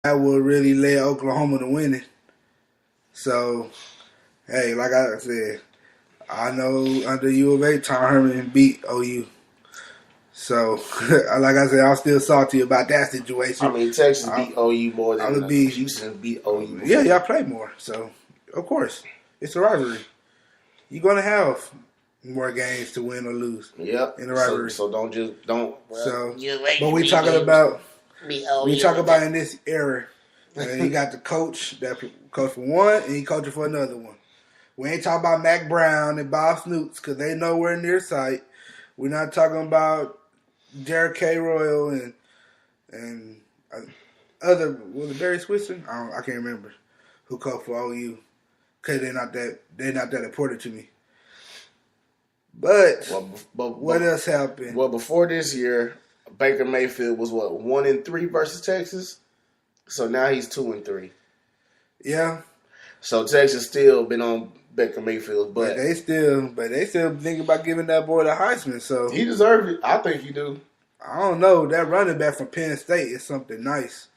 that would really led Oklahoma to winning. So, hey, like I said, I know under U of A, Tom Herman beat OU. So, like I said, I'm still salty about that situation. I mean, Texas beat OU more than Houston beat OU before. Yeah, y'all play more. So, of course, it's a rivalry. You're going to have more games to win or lose. Yep. In the rivalry. So don't. Well, but we talking about in this era. You got the coach that coach for one, and he coaching for another one. We ain't talking about Mac Brown and Bob Snoots because they nowhere near sight. We're not talking about Jared K. Royal and other was it Barry Switzer? I can't remember who coached for OU because they're not that important to me. But what else happened? Well, before this year, Baker Mayfield was 1-3 versus Texas. So now he's 2-3. Yeah. So Texas still been on Baker Mayfield, but they still thinking about giving that boy the Heisman. So he deserves it. I think he do. I don't know. That running back from Penn State is something nice.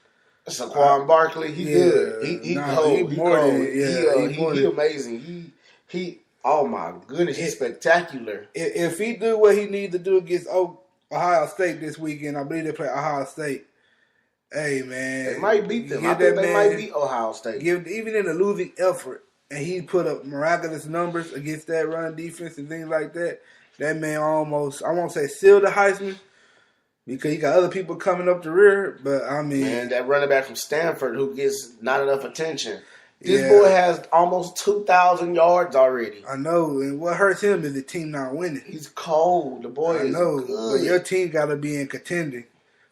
Saquon Barkley, he good. He cold. He amazing. He. Oh my goodness, he's spectacular. If he do what he needs to do against Ohio State this weekend, I believe they play Ohio State. Hey man, they might beat them. I think they might beat Ohio State. Even in a losing effort, and he put up miraculous numbers against that run defense and things like that. That man almost, I won't say sealed the Heisman because he got other people coming up the rear. But I mean, man, that running back from Stanford who gets not enough attention. This boy has almost 2,000 yards already. I know, and what hurts him is the team not winning. He's cold. The boy is good. But your team got to be in contending,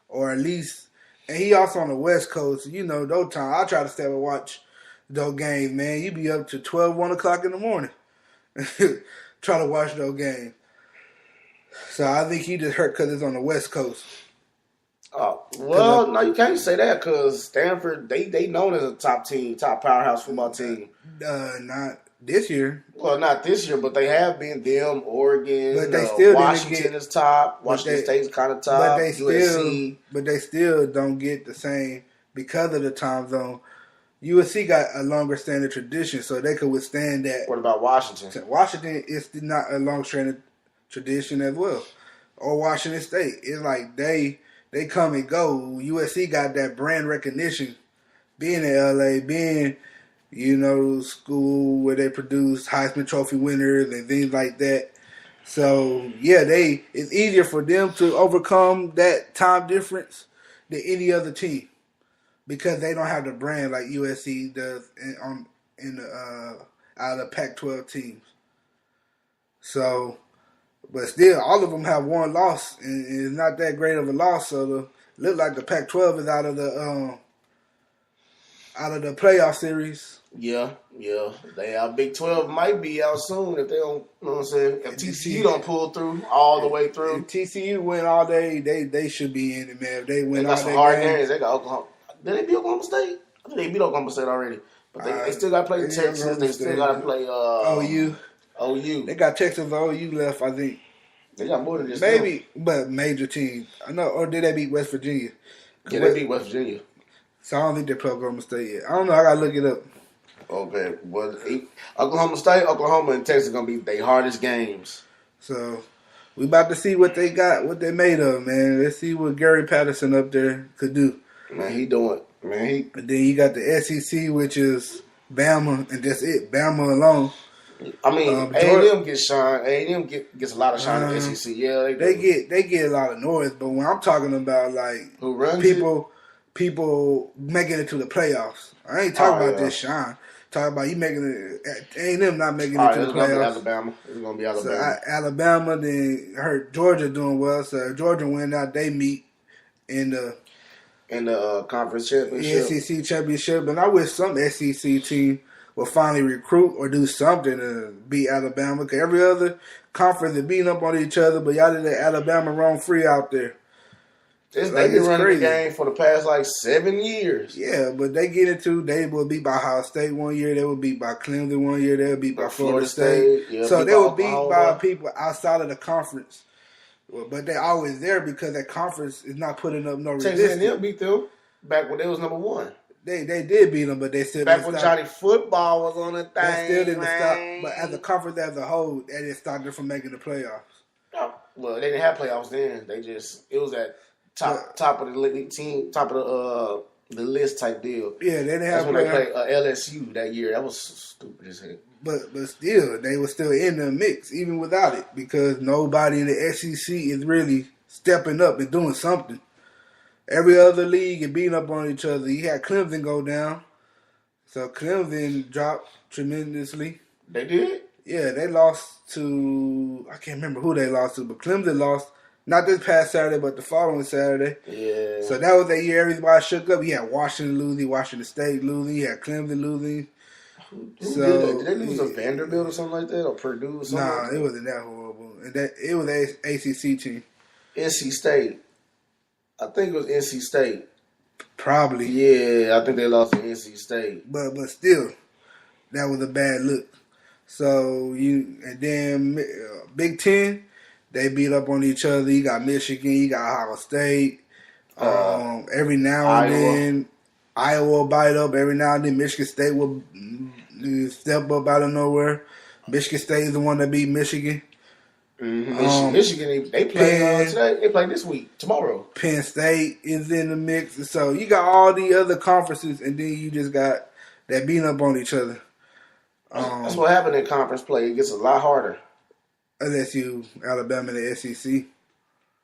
or at least. And he also on the West Coast. You know, those times I try to stay and watch those games, man. You be up to 12, 1 o'clock in the morning. Try to watch those games. So I think he just hurt because it's on the West Coast. Oh, well, no, you can't say that because Stanford, they known as a top powerhouse football team. Not this year. Well, not this year, but they have been them, Oregon, but they still Washington is top. Washington State's kind of top. But they still don't get the same because of the time zone. USC got a longer standing tradition, so they could withstand that. What about Washington? Washington is not a long standing tradition as well. Or Washington State. It's like they come and go. USC got that brand recognition, being in LA, being, school where they produce Heisman Trophy winners and things like that. So yeah, it's easier for them to overcome that time difference than any other team because they don't have the brand like USC does out of the Pac-12 teams. So. But still, all of them have one loss, and it's not that great of a loss. So it look like the Pac-12 is out of the playoff series. Yeah. They Big 12 might be out soon if they don't. You know what I'm saying? If TCU don't pull through all the way through, if TCU win all day, they should be in it, man. If they win all day, hard games. They got Oklahoma. Did they beat Oklahoma State? I think they beat Oklahoma State already, but they still got to play Texas. They still got to play OU. They got Texas or OU left, I think. They got more than just maybe, but major teams. I know, or did they beat West Virginia? Yeah, they beat West Virginia. So I don't think they play Oklahoma State yet. I don't know. I gotta look it up. Okay, well, Oklahoma State, Oklahoma, and Texas are gonna be their hardest games. So we about to see what they got, what they made of, man. Let's see what Gary Patterson up there could do. Man, he doing. Man, And then you got the SEC, which is Bama, and that's it. Bama alone. I mean, A&M gets shine. A&M gets a lot of shine in the SEC. Yeah, they get a lot of noise. But when I'm talking about who runs people making it to the playoffs, I ain't talking about this shine. Talking about you making it. A&M not making it to the playoffs. It's gonna be Alabama. So Alabama, then heard Georgia doing well. So if Georgia win out, they meet in the conference championship, SEC championship. And I wish some SEC team will finally recruit or do something to beat Alabama. Because every other conference is beating up on each other, but y'all did let Alabama roam free out there. They've been running the game for the past 7 years. Yeah, but they will beat by Ohio State one year. They will beat by Clemson one year. They will beat by Florida State. Yeah, so they will beat by people outside of the conference. But they're always there because that conference is not putting up no resistance. Texas A&M beat them back when they was number one. They did beat them, but they still back when Johnny Football was on the thing. They still didn't stop. But as a conference as a whole, they didn't stop them from making the playoffs. No, well, they didn't have playoffs then. It was at top of the team, top of the list type deal. Yeah, they didn't have. That's when they played LSU that year. That was stupid as hell. But still, they were still in the mix even without it because nobody in the SEC is really stepping up and doing something. Every other league is beating up on each other. You had Clemson go down, so Clemson dropped tremendously. They did? Yeah, they lost to, I can't remember who they lost to, but Clemson lost, not this past Saturday, but the following Saturday. Yeah. So that was that year everybody shook up. You had Washington losing, Washington State losing, you had Clemson losing. Who did they lose to Vanderbilt or something like that, or Purdue or something? Nah, like that? It wasn't that horrible. It was an ACC team. NC State. I think it was NC State. Probably. Yeah, I think they lost to NC State. But still, that was a bad look. So and then Big Ten, they beat up on each other. You got Michigan, you got Ohio State. Every now and then, Iowa will bite up. Every now and then, Michigan State will step up out of nowhere. Michigan State is the one that beat Michigan. Mm-hmm. Michigan, they play today. They play this week, tomorrow. Penn State is in the mix. So you got all the other conferences, and then you just got that beating up on each other. That's what happened in conference play. It gets a lot harder. LSU, Alabama, the SEC.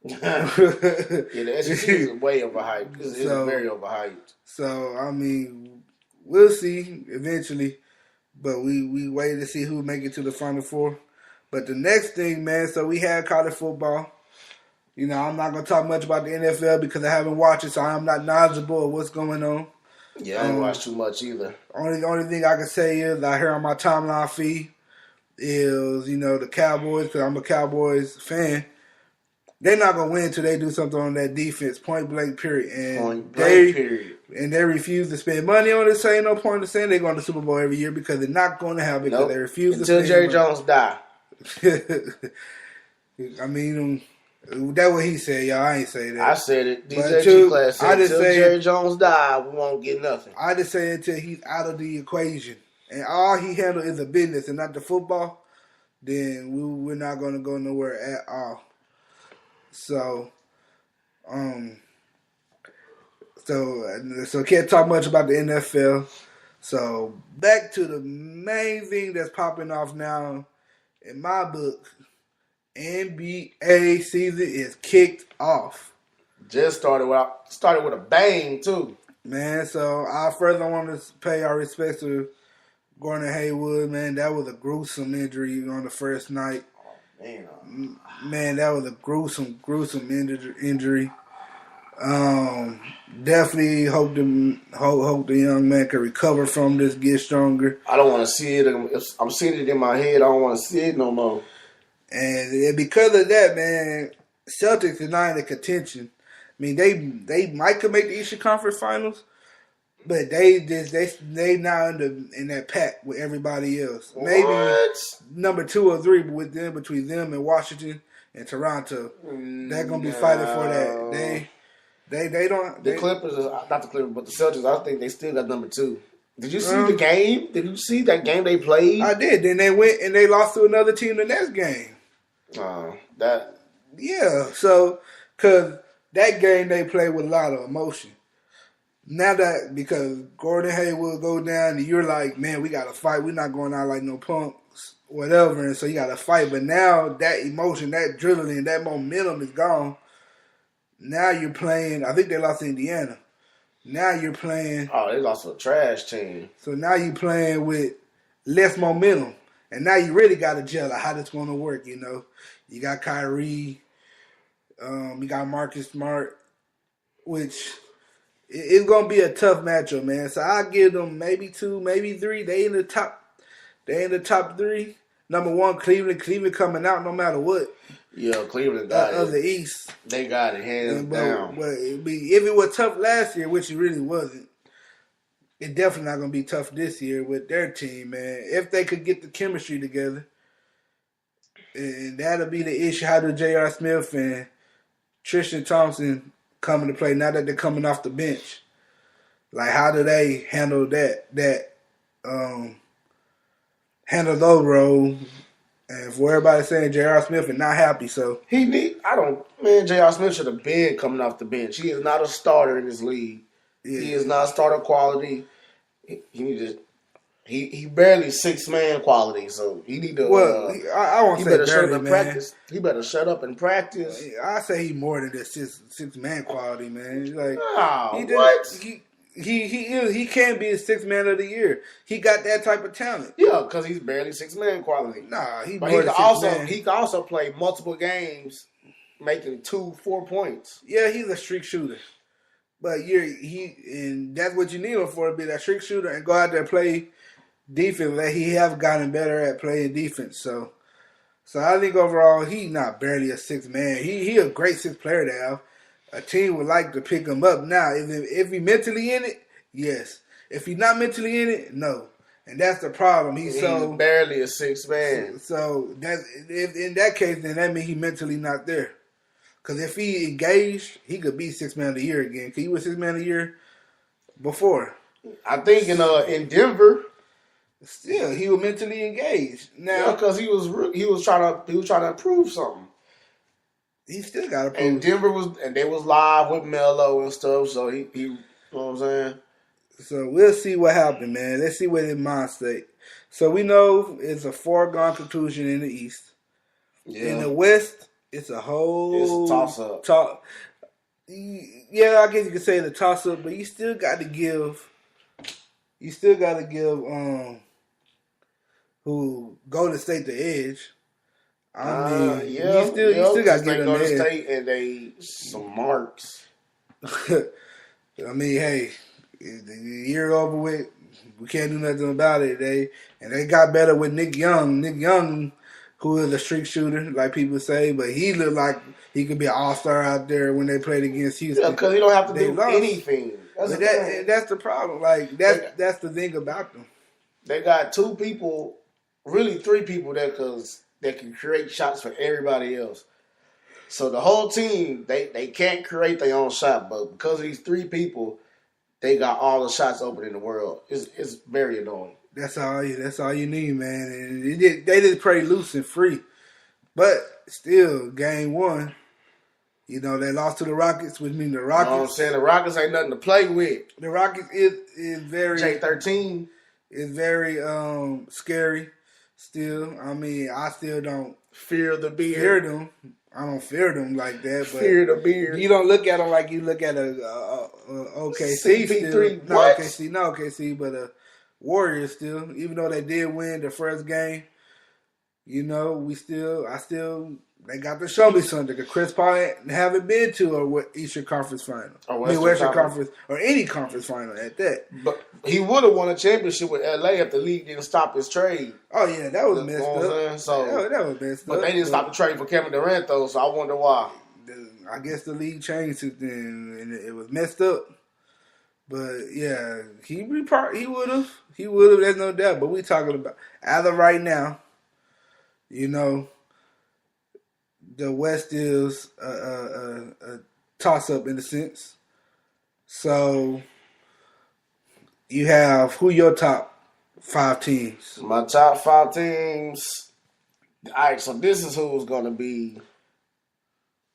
Yeah, the SEC is way overhyped. It's very overhyped. So, I mean, we'll see eventually. But we wait to see who make it to the Final Four. But the next thing, man, so we had college football. You know, I'm not going to talk much about the NFL because I haven't watched it, so I'm not knowledgeable of what's going on. Yeah, I didn't watch too much either. Only thing I can say is I hear on my timeline feed is, you know, the Cowboys, because I'm a Cowboys fan, they're not going to win until they do something on that defense, point blank, period. And they refuse to spend money on it, so ain't no point in saying they're going to the Super Bowl every year because they're not going to have it because they refuse to spend until Jerry Jones die. I mean, that's what he said, y'all. I ain't say that. I said it. DJ G-Class said until Jerry Jones die, we won't get nothing. I just say until he's out of the equation and all he handles is a business and not the football, then we're not going to go nowhere at all. So, so can't talk much about the NFL. So back to the main thing that's popping off now in my book. NBA season is kicked off. Just started with a bang too. Man, so I want to pay our respects to Gordon Hayward. Man, that was a gruesome injury on the first night. Man, that was a gruesome injury. Definitely hope the young man can recover from this, get stronger. I don't want to see it. If I'm seeing it in my head, I don't want to see it no more. And because of that, man, Celtics is not in the contention. I mean, they might could make the Eastern Conference Finals, but they not in that pack with everybody else. What? Maybe number 2 or 3, but between them and Washington and Toronto, they're gonna be fighting for that. They don't. The Clippers, not the Clippers, but the Celtics. I think they still got number 2. Did you see the game? Did you see that game they played? I did. Then they went and they lost to another team the next game. Yeah. So, because that game they played with a lot of emotion. Now that because Gordon Hayward go down and you're like, man, we got to fight. We're not going out like no punks, whatever. And so you got to fight. But now that emotion, that adrenaline, that momentum is gone. Now you're playing. I think they lost to Indiana. Now you're playing. Oh, they lost to a trash team. So now you're playing with less momentum. And now you really got to gel how this going to work, you know. You got Kyrie. You got Marcus Smart, which it's going to be a tough matchup, man. So I give them maybe 2, maybe 3. They in the top 3. Number 1, Cleveland. Cleveland coming out no matter what. Yeah, Cleveland got it. Of the East. They got it, hands down. But if it was tough last year, which it really wasn't, it's definitely not going to be tough this year with their team, man. If they could get the chemistry together, and that'll be the issue. How do J.R. Smith and Tristan Thompson come into play now that they're coming off the bench? Like, how do they handle handle those roles? And for everybody saying J.R. Smith is not happy, so J.R. Smith should have been coming off the bench. He is not a starter in this league. Yeah. He is not starter quality. He barely 6-man quality, so he need to. Well, I won't say barely, shut up and practice. He better shut up and practice. I say he more than that 6-man quality, man. Like, he can't be a 6-man of the year. He got that type of talent. Yeah, because he's barely 6-man quality. Nah, he can also play multiple games, making 2-4 points. Yeah, he's a streak shooter. But and that's what you need him for, to be that streak shooter and go out there and play defense. Like, he have gotten better at playing defense. So I think overall he's not barely a 6-man. He a great 6 player to have. A team would like to pick him up. Now, if he mentally in it, yes. If he's not mentally in it, no. And that's the problem. He's barely a 6-man. So if in that case, then that means he's mentally not there. Because if he engaged, he could be 6-man of the year again. Because he was 6-man of the year before. I think in Denver, still he was mentally engaged. Now, because he was trying to improve something. He still got to prove. And Denver was live with Melo and stuff. So he you know what I'm saying. So we'll see what happens, man. Let's see what his mind state. So we know it's a foregone conclusion in the East. Yeah. In the West, it's a whole toss-up. Yeah, I guess you could say the toss-up, but you still got to give who Golden State the edge. I mean, you still got to give them the edge. State and they some marks. I mean, hey, the year over with, we can't do nothing about it. They got better with Nick Young. Nick Young, who is a streak shooter, like people say, but he looked like he could be an all-star out there when they played against Houston. Yeah, because he don't have to do anything. That's the problem. Like, that's the thing about them. They got 2 people, really 3 people that can create shots for everybody else. So the whole team, they can't create their own shot, but because of these 3 people, they got all the shots open in the world. It's very annoying. That's all you need, man. And they just play loose and free. But still, game 1, they lost to the Rockets, which means the Rockets. You know what I'm saying? The Rockets ain't nothing to play with. The Rockets is very J13 is very scary. Still, I mean, I still don't fear the beard. Fear them. I don't fear them like that. But fear the beard. You don't look at them like you look at a OKC. CP3, still. Not OKC, but a Warriors still. Even though they did win the first game, they got to show me something. Because Chris Paul haven't been to a Eastern Conference final. Or Western Conference. Or any conference final at that. But he would have won a championship with LA if the league didn't stop his trade. Oh, yeah, that was messed up. So, that was messed up. But they didn't stop the trade for Kevin Durant, though, so I wonder why. I guess the league changed it then, and it was messed up. But, yeah, he would have. He would have, there's no doubt. But we talking about, as of right now, the West is a toss-up in a sense. So, you have, who your top 5 teams? My top 5 teams. All right, so this is who's going to be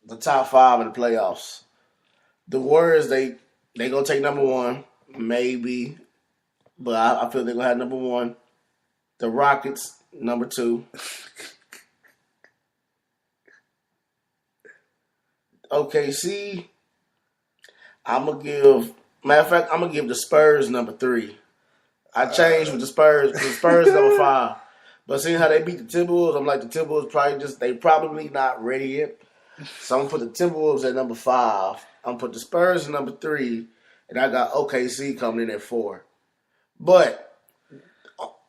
the top 5 in the playoffs. The Warriors, they going to take number 1, maybe. But I feel they're going to have number 1. The Rockets, number 2. OKC, I'm going to give the Spurs number 3. I changed with the Spurs. The Spurs number 5. But seeing how they beat the Timberwolves, I'm like, the Timberwolves they probably not ready yet. So I'm going to put the Timberwolves at number 5. I'm going to put the Spurs at number 3. And I got OKC coming in at 4. But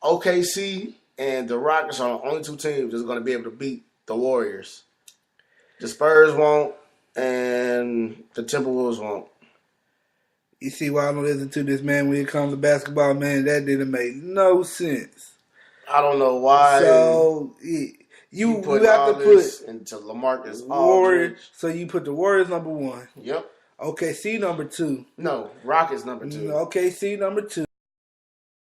OKC and the Rockets are the only 2 teams that's going to be able to beat the Warriors. The Spurs won't. And the Timberwolves won't. You see why I don't listen to this man when it comes to basketball, man? That didn't make no sense. I don't know why. So you have to put into LaMarcus Warriors. So you put the Warriors number 1. Yep. OKC number 2. No, Rockets number 2. OKC number 2.